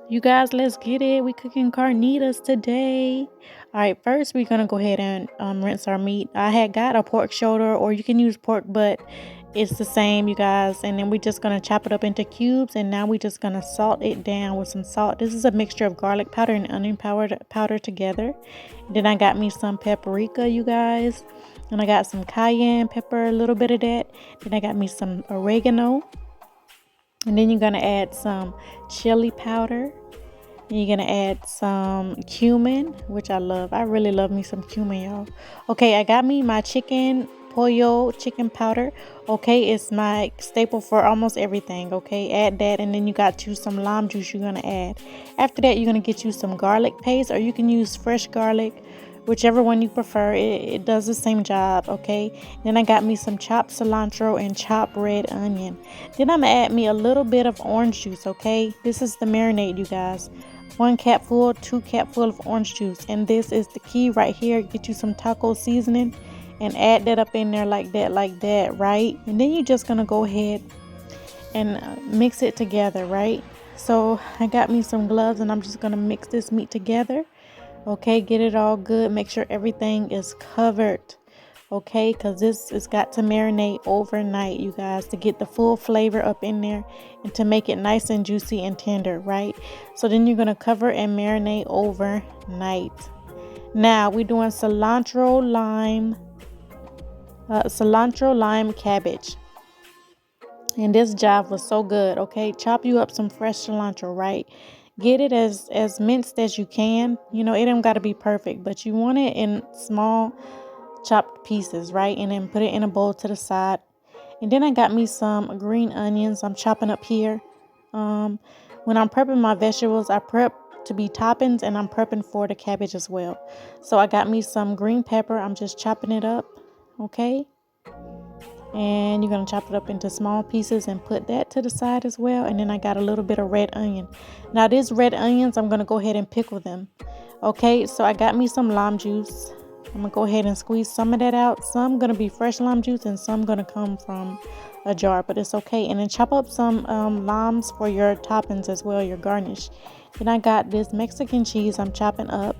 You guys, let's get it. We cooking carnitas today. All right, first we're gonna go ahead and rinse our meat. I had got a pork shoulder, or you can use pork butt. It's the same, you guys. And then we're just gonna chop it up into cubes, and now we're just gonna salt it down with some salt. This is a mixture of garlic powder and onion powder together. Then I got me some paprika, you guys, and I got some cayenne pepper, a little bit of that. Then I got me some oregano, and then you're gonna add some chili powder. You're gonna add some cumin, which I love. I really love me some cumin, y'all. Okay, I got me my pollo chicken powder. Okay, it's my staple for almost everything. Okay, add that, and then you got you some lime juice you're gonna add. After that, you're gonna get you some garlic paste, or you can use fresh garlic, whichever one you prefer. It does the same job. Okay, then I got me some chopped cilantro and chopped red onion. Then I'm gonna add me a little bit of orange juice. Okay, this is the marinade, you guys. 1 capful, 2 capful of orange juice, and this is the key right here. Get you some taco seasoning and add that up in there like that, right? And then you're just gonna go ahead and mix it together, right? So I got me some gloves, and I'm just gonna mix this meat together. Okay, get it all good. Make sure everything is covered. Okay, because this has got to marinate overnight, you guys, to get the full flavor up in there and to make it nice and juicy and tender, right? So then you're going to cover and marinate overnight. Now we're doing cilantro lime cabbage, and this job was so good. Okay, chop you up some fresh cilantro, right? Get it as minced as you can. You know, it don't got to be perfect, but you want it in small chopped pieces, right? And then put it in a bowl to the side. And then I got me some green onions I'm chopping up here. When I'm prepping my vegetables, I prep to be toppings, and I'm prepping for the cabbage as well. So I got me some green pepper. I'm just chopping it up. Okay, and you're going to chop it up into small pieces and put that to the side as well. And then I got a little bit of red onion. Now these red onions, I'm going to go ahead and pickle them. Okay, so I got me some lime juice. I'm gonna go ahead and squeeze some of that out. Some gonna be fresh lime juice, and some gonna come from a jar, but it's okay. And then chop up some limes for your toppings as well, your garnish. Then I got this Mexican cheese I'm chopping up.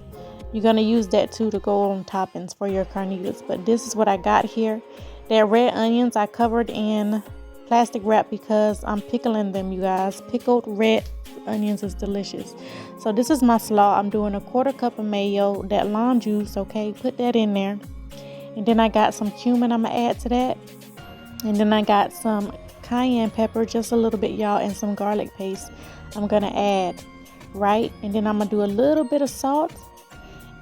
You're gonna use that too to go on toppings for your carnitas, but this is what I got here. That red onions I covered in plastic wrap because I'm pickling them, you guys. Pickled red onions is delicious. So this is my slaw. I'm doing a 1/4 cup of mayo, that lime juice. Okay, put that in there. And then I got some cumin I'm gonna add to that. And then I got some cayenne pepper, just a little bit, y'all, and some garlic paste I'm gonna add, right? And then I'm gonna do a little bit of salt,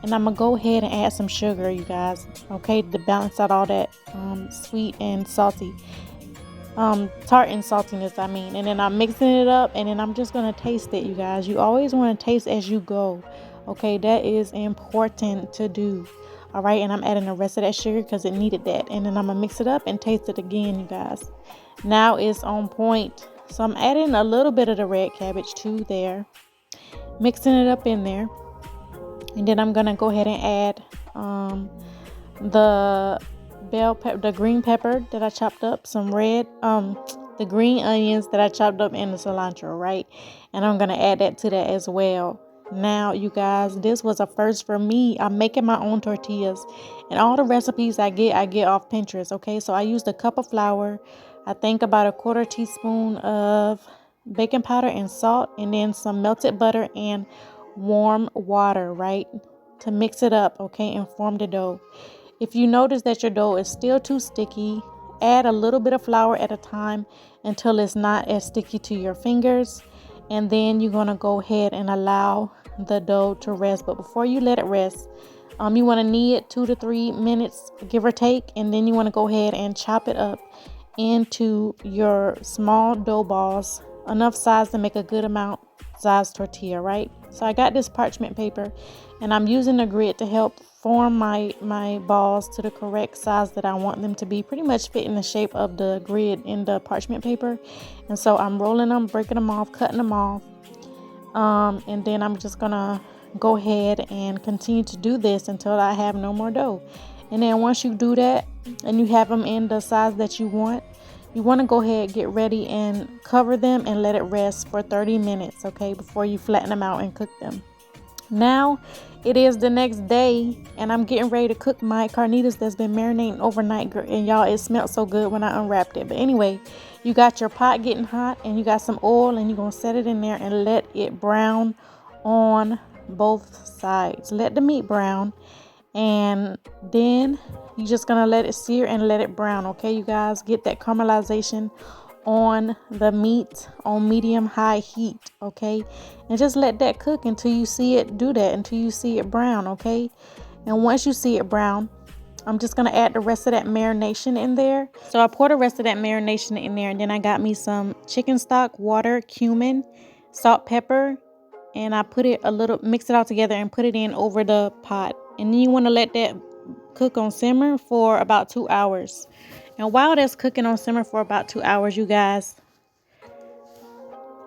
and I'm gonna go ahead and add some sugar, you guys. Okay, to balance out all that sweet and salty. Tart and saltiness, I mean. And then I'm mixing it up, and then I'm just gonna taste it, you guys. You always want to taste as you go. Okay, that is important to do. All right, and I'm adding the rest of that sugar because it needed that. And then I'm gonna mix it up and taste it again, you guys. Now it's on point. So I'm adding a little bit of the red cabbage too there, mixing it up in there. And then I'm gonna go ahead and add the the green pepper that I chopped up, some the green onions that I chopped up, and the cilantro, right? And I'm gonna add that to that as well. Now, you guys, this was a first for me. I'm making my own tortillas, and all the recipes I get off Pinterest. Okay, so I used a cup of flour. I think about a 1/4 teaspoon of baking powder and salt, and then some melted butter and warm water, right, to mix it up. Okay, and form the dough. If you notice that your dough is still too sticky, add a little bit of flour at a time until it's not as sticky to your fingers. And then you're going to go ahead and allow the dough to rest. But before you let it rest, you want to knead it 2 to 3 minutes, give or take. And then you want to go ahead and chop it up into your small dough balls, enough size to make a good amount size tortilla, right? So I got this parchment paper, and I'm using a grid to help form my balls to the correct size that I want them to be, pretty much fit in the shape of the grid in the parchment paper. And so I'm rolling them, breaking them off, cutting them off, and then I'm just gonna go ahead and continue to do this until I have no more dough. And then once you do that and you have them in the size that you want, You want to go ahead, get ready, and cover them and let it rest for 30 minutes, okay, before you flatten them out and cook them. Now it is the next day, and I'm getting ready to cook my carnitas that's been marinating overnight. And y'all, it smelled so good when I unwrapped it. But anyway, you got your pot getting hot, and you got some oil, and you're gonna set it in there and let it brown on both sides. Let the meat brown, and then you're just gonna let it sear and let it brown. Okay, you guys, get that caramelization on the meat on medium high heat, okay, and just let that cook until you see it do that, until you see it brown, okay. And once you see it brown, I'm just gonna add the rest of that marination in there. So I pour the rest of that marination in there, and then I got me some chicken stock, water, cumin, salt, pepper, and I put it mix it all together and put it in over the pot. And then you want to let that cook on simmer for about 2 hours. And while that's cooking on simmer for about 2 hours, you guys,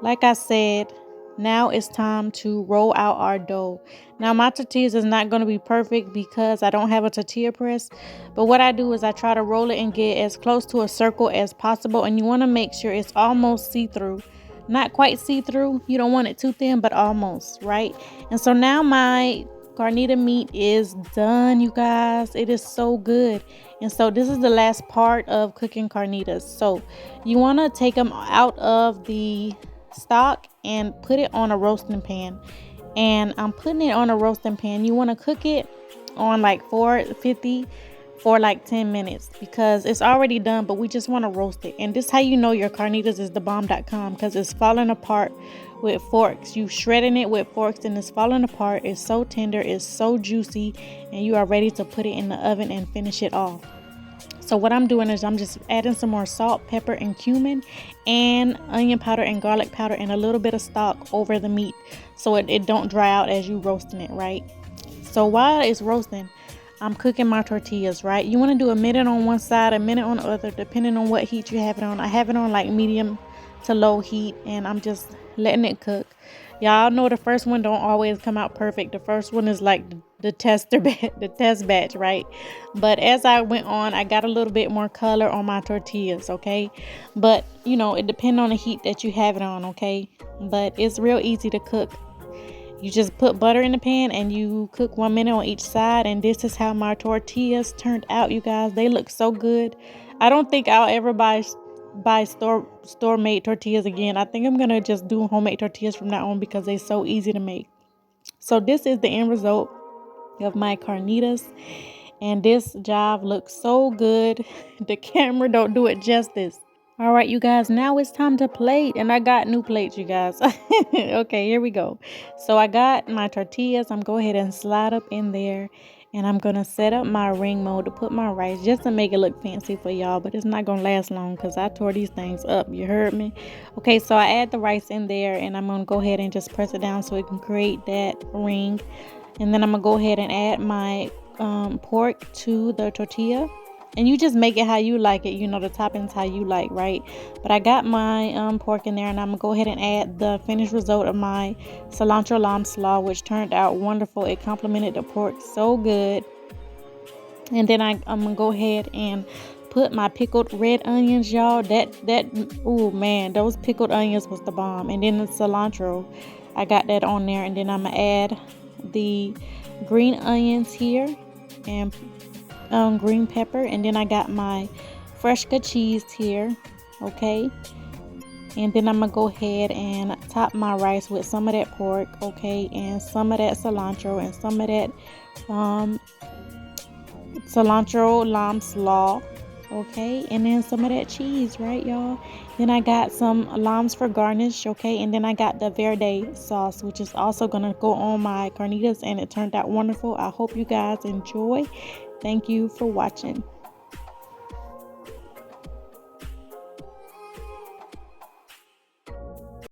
like I said, now it's time to roll out our dough. Now my tortillas is not going to be perfect because I don't have a tortilla press, but what I do is I try to roll it and get as close to a circle as possible. And you want to make sure it's almost see-through. Not quite see-through, you don't want it too thin, but almost, right? And so now my carnita meat is done, you guys. It is so good. And so this is the last part of cooking carnitas. So you want to take them out of the stock and put it on a roasting pan. And I'm putting it on a roasting pan. You want to cook it on like 450 for like 10 minutes because it's already done, but we just want to roast it. And this is how you know your carnitas is the bomb.com, because it's falling apart with forks. You shredding it with forks and it's falling apart. It's so tender, it's so juicy, and you are ready to put it in the oven and finish it off. So what I'm doing is I'm just adding some more salt, pepper, and cumin, and onion powder and garlic powder, and a little bit of stock over the meat so it don't dry out as you roasting it, right? So while it's roasting, I'm cooking my tortillas, right? You want to do a minute on one side, a minute on the other, depending on what heat you have it on. I have it on like medium to low heat, and I'm just letting it cook. Y'all know the first one don't always come out perfect. The first one is like the test batch, right? But as I went on, I got a little bit more color on my tortillas, okay? But you know, it depends on the heat that you have it on, okay? But it's real easy to cook. You just put butter in the pan and you cook 1 minute on each side. And this is how my tortillas turned out, you guys. They look so good. I don't think I'll ever buy store-made tortillas again. I think I'm gonna just do homemade tortillas from now on because they're so easy to make. So this is the end result of my carnitas, and this job looks so good. The camera don't do it justice. All right, you guys, now it's time to plate, and I got new plates, you guys. Okay, here we go. So I got my tortillas. I'm going to go ahead and slide up in there, and I'm going to set up my ring mold to put my rice just to make it look fancy for y'all, but it's not going to last long because I tore these things up. You heard me? Okay, so I add the rice in there, and I'm going to go ahead and just press it down so it can create that ring. And then I'm going to go ahead and add my pork to the tortilla. And you just make it how you like it, you know, the toppings how you like, right? But I got my pork in there, and I'm gonna go ahead and add the finished result of my cilantro lime slaw, which turned out wonderful. It complemented the pork so good. And then I'm gonna go ahead and put my pickled red onions, y'all. Oh man, those pickled onions was the bomb. And then the cilantro, I got that on there. And then I'm gonna add the green onions here and green pepper, and then I got my fresh cut cheese here, okay? And then I'm gonna go ahead and top my rice with some of that pork, okay, and some of that cilantro and some of that cilantro lime slaw, okay, and then some of that cheese, right, y'all? Then I got some limes for garnish, okay, and then I got the verde sauce, which is also gonna go on my carnitas, and it turned out wonderful. I hope you guys enjoy. Thank you for watching.